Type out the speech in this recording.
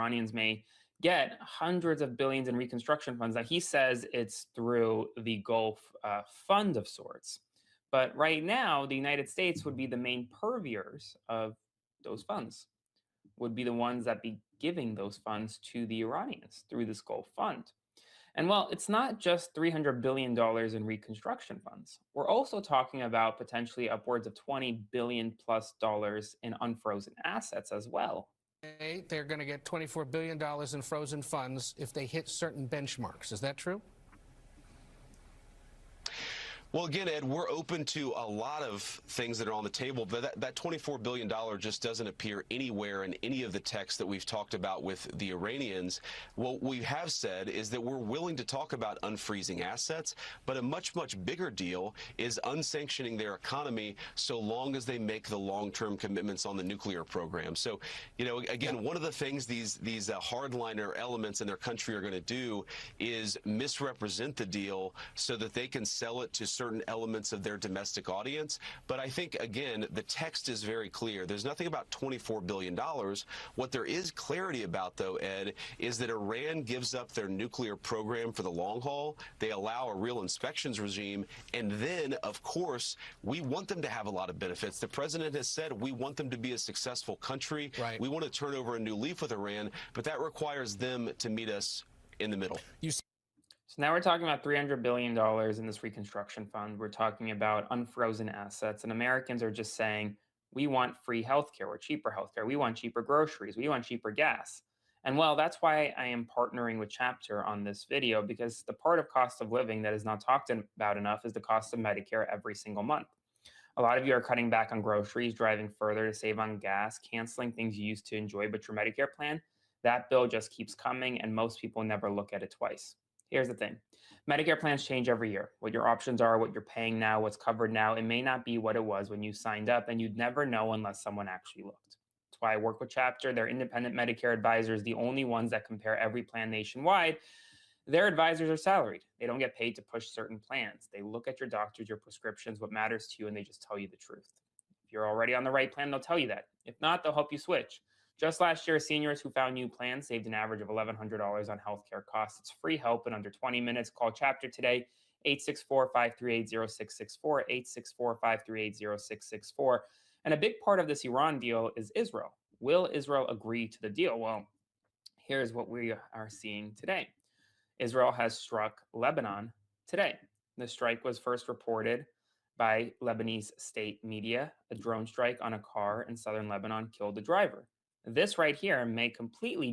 Iranians may get hundreds of billions in reconstruction funds. Now, he says it's through the Gulf Fund of sorts. But right now, the United States would be the main purveyors of those funds, would be the ones that be giving those funds to the Iranians through this Gulf Fund. And well, it's not just $300 billion in reconstruction funds. We're also talking about potentially upwards of $20 billion plus in unfrozen assets as well. They're going to get $24 billion in frozen funds if they hit certain benchmarks. Is that true? Well, again, Ed, we're open to a lot of things that are on the table, but that $24 billion just doesn't appear anywhere in any of the texts that we've talked about with the Iranians. What we have said is that we're willing to talk about unfreezing assets, but a much, much bigger deal is unsanctioning their economy so long as they make the long-term commitments on the nuclear program. So, you know, again, one of the things these hardliner elements in their country are going to do is misrepresent the deal so that they can sell it to certain elements of their domestic audience. But I think, again, the text is very clear. There's nothing about $24 billion. What there is clarity about, though, Ed, is that Iran gives up their nuclear program for the long haul. They allow a real inspections regime. And then, of course, we want them to have a lot of benefits. The president has said we want them to be a successful country. Right. We want to turn over a new leaf with Iran, but that requires them to meet us in the middle. So now we're talking about $300 billion in this reconstruction fund. We're talking about unfrozen assets. And Americans are just saying, we want free healthcare or cheaper healthcare. We want cheaper groceries. We want cheaper gas. And well, that's why I am partnering with Chapter on this video, because the part of cost of living that is not talked about enough is the cost of Medicare every single month. A lot of you are cutting back on groceries, driving further to save on gas, canceling things you used to enjoy, but your Medicare plan, that bill just keeps coming, and most people never look at it twice. Here's the thing. Medicare plans change every year. What your options are, what you're paying now, what's covered now, it may not be what it was when you signed up, and you'd never know unless someone actually looked. That's why I work with Chapter. They're independent Medicare advisors, the only ones that compare every plan nationwide. Their advisors are salaried. They don't get paid to push certain plans. They look at your doctors, your prescriptions, what matters to you, and they just tell you the truth. If you're already on the right plan, they'll tell you that. If not, they'll help you switch. Just last year, seniors who found new plans saved an average of $1,100 on healthcare costs. It's free help in under 20 minutes. Call Chapter today, 864-538-0664, 864-538-0664. And a big part of this Iran deal is Israel. Will Israel agree to the deal? Well, here's what we are seeing today. Israel has struck Lebanon today. The strike was first reported by Lebanese state media. A drone strike on a car in southern Lebanon killed the driver. This right here may completely